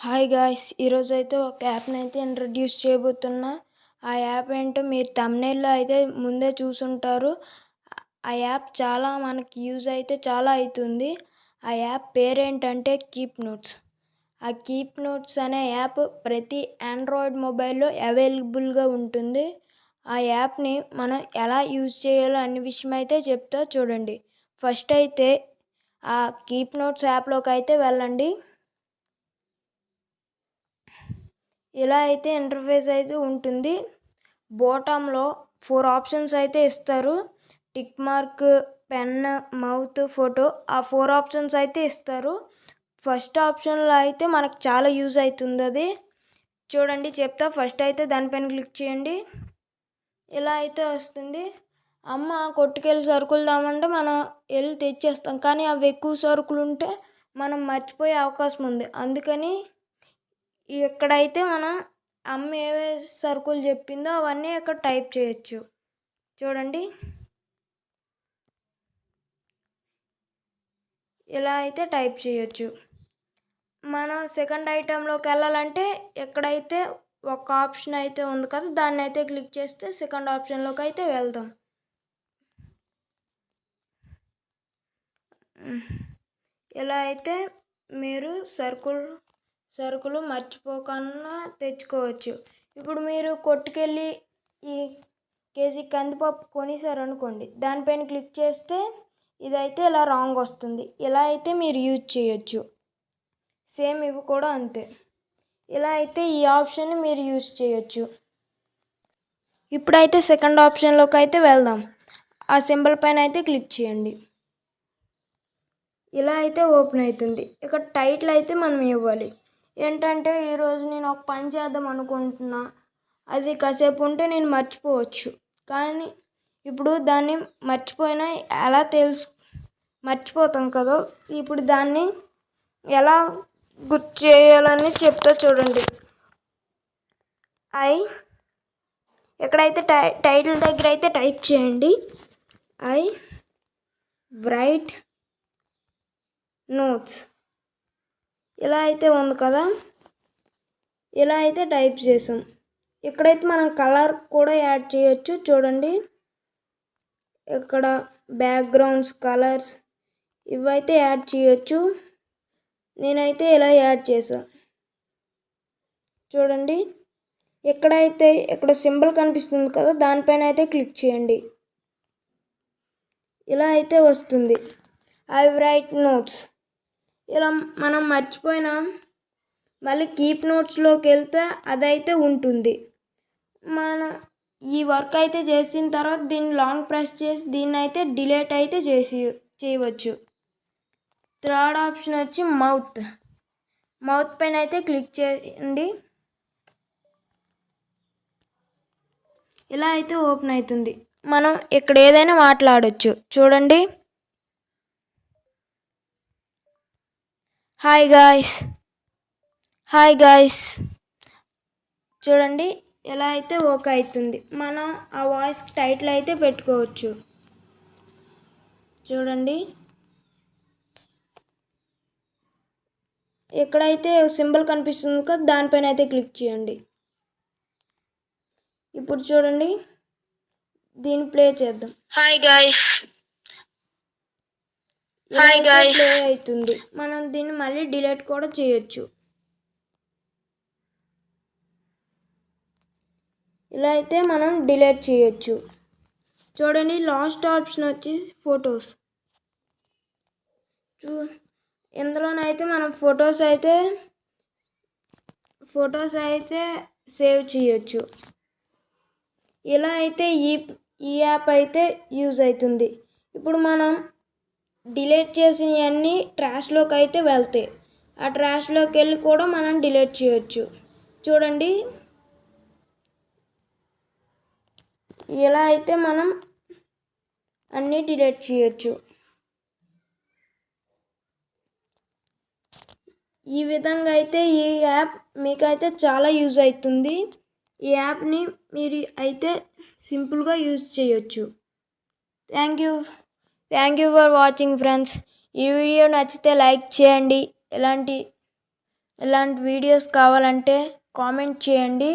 Hi guys, ఈరోజు అయితే ఒక యాప్ని అయితే ఇంట్రడ్యూస్ చేయబోతున్నా. ఆ యాప్ ఏంటో మీరు థంబ్నెయిల్లో అయితే ముందే చూసుంటారు. ఆ యాప్ చాలా మనకి యూజ్ అయితే చాలా అవుతుంది. ఆ యాప్ పేరేంటంటే కీప్ నోట్స్. ఆ కీప్ నోట్స్ అనే యాప్ ప్రతి ఆండ్రాయిడ్ మొబైల్లో అవైలబుల్గా ఉంటుంది. ఆ యాప్ని మనం ఎలా యూజ్ చేయాలో అనే విషయం అయితే చెప్తా చూడండి. ఫస్ట్ అయితే ఆ కీప్ నోట్స్ యాప్లోకి అయితే వెళ్ళండి. ఇలా అయితే ఇంటర్ఫేస్ అయితే ఉంటుంది. బాటంలో 4 ఆప్షన్స్ అయితే ఇస్తారు. Tick mark, pen, mouth, photo, ఆ 4 ఆప్షన్స్ అయితే ఇస్తారు. ఫస్ట్ ఆప్షన్లో అయితే మనకు చాలా యూజ్ అవుతుంది. అది చూడండి చెప్తా. ఫస్ట్ అయితే దానిపైన క్లిక్ చేయండి. ఇలా అయితే వస్తుంది. అమ్మ కొట్టుకెళ్ళి సరుకులు దామంటే మనం వెళ్ళి తెచ్చేస్తాం, కానీ అవి ఎక్కువ సరుకులు ఉంటే మనం మర్చిపోయే అవకాశం ఉంది. అందుకని ఇక్కడైతే మనం అమ్మ ఏవే సరుకులు చెప్పిందో అవన్నీ ఇక్కడ టైప్ చేయొచ్చు. చూడండి ఇలా అయితే టైప్ చేయొచ్చు. మనం సెకండ్ ఐటెంలోకి వెళ్ళాలంటే ఎక్కడైతే ఒక ఆప్షన్ అయితే ఉంది కదా, దాన్ని అయితే క్లిక్ చేస్తే సెకండ్ ఆప్షన్లోకి అయితే వెళ్దాం. ఇలా అయితే మీరు సరుకులు మర్చిపోకుండా తెచ్చుకోవచ్చు. ఇప్పుడు మీరు కొట్టుకెళ్ళి ఈ కేజీ కందిపప్పు కొనేసారనుకోండి, దానిపైన క్లిక్ చేస్తే ఇదైతే ఇలా రాంగ్ వస్తుంది. ఇలా అయితే మీరు యూజ్ చేయొచ్చు. సేమ్ ఇవి కూడా అంతే. ఇలా అయితే ఈ ఆప్షన్ని మీరు యూజ్ చేయొచ్చు. ఇప్పుడైతే సెకండ్ ఆప్షన్లోకి అయితే వెళ్దాం. ఆ సింబల్ పైన అయితే క్లిక్ చేయండి. ఇలా అయితే ఓపెన్ అవుతుంది. ఇక్కడ టైటిల్ అయితే మనం ఇవ్వాలి. ఏంటంటే ఈరోజు నేను ఒక పని చేద్దాం అనుకుంటున్నా, అది కాసేపు ఉంటే నేను మర్చిపోవచ్చు. కానీ ఇప్పుడు దాన్ని మర్చిపోయినా ఎలా మర్చిపోతాం కదా, ఇప్పుడు దాన్ని ఎలా గుర్తు చేయాలని చెప్తా చూడండి. ఎక్కడైతే టైటిల్ దగ్గర అయితే టైప్ చేయండి, ఐ రైట్ నోట్స్. ఇలా అయితే ఉంది కదా, ఇలా అయితే టైప్ చేసాం. ఇక్కడైతే మనం కలర్ కూడా యాడ్ చేయొచ్చు. చూడండి ఇక్కడ బ్యాక్గ్రౌండ్స్, కలర్స్ ఇవైతే యాడ్ చేయొచ్చు. నేనైతే ఇలా యాడ్ చేశాను. చూడండి ఇక్కడ సింబల్ కనిపిస్తుంది కదా, దానిపైన అయితే క్లిక్ చేయండి. ఇలా అయితే వస్తుంది, ఐ రైట్ నోట్స్. ఇలా మనం మర్చిపోయినా మళ్ళీ కీప్ నోట్స్లోకి వెళ్తే అదైతే ఉంటుంది. మనం ఈ వర్క్ అయితే చేసిన తర్వాత దీన్ని లాంగ్ ప్రెస్ చేసి దీన్ని అయితే డిలీట్ అయితే చేయవచ్చు. థర్డ్ ఆప్షన్ వచ్చి మౌత్ పైన అయితే క్లిక్ చేయండి. ఇలా అయితే ఓపెన్ అవుతుంది. మనం ఇక్కడ ఏదైనా మాట్లాడవచ్చు. చూడండి, హాయ్ గాయ్స్. చూడండి ఎలా అయితే ఓకే అవుతుంది. మనం ఆ వాయిస్ టైటిల్ అయితే పెట్టుకోవచ్చు. చూడండి ఎక్కడైతే సింబల్ కనిపిస్తుంది కదా, దానిపైన అయితే క్లిక్ చేయండి. ఇప్పుడు చూడండి దీన్ని ప్లే చేద్దాం. హాయ్ గాయ్స్ ప్లే అవుతుంది. మనం దీన్ని మళ్ళీ డిలీట్ కూడా చేయొచ్చు. ఇలా అయితే మనం డిలీట్ చేయొచ్చు. చూడండి లాస్ట్ ఆప్షన్ వచ్చి ఫొటోస్. ఇందులోనైతే మనం ఫొటోస్ అయితే సేవ్ చేయొచ్చు. ఇలా అయితే ఈ యాప్ అయితే యూజ్ అవుతుంది. ఇప్పుడు మనం డిలీట్ చేసినవన్నీ ట్రాష్లోకి అయితే వెళ్తాయి. ఆ ట్రాష్లోకి వెళ్ళి కూడా మనం డిలీట్ చేయొచ్చు. చూడండి ఇలా అయితే మనం అన్నీ డిలీట్ చేయొచ్చు. ఈ విధంగా అయితే ఈ యాప్ మీకైతే చాలా యూజ్ అవుతుంది. ఈ యాప్ని మీరు అయితే సింపుల్గా యూజ్ చేయొచ్చు. Thank you for watching friends. ఈ వీడియో నచ్చితే లైక్ చేయండి. ఇలాంటి ఇలాంటి వీడియోస్ కావాలంటే కామెంట్ చేయండి.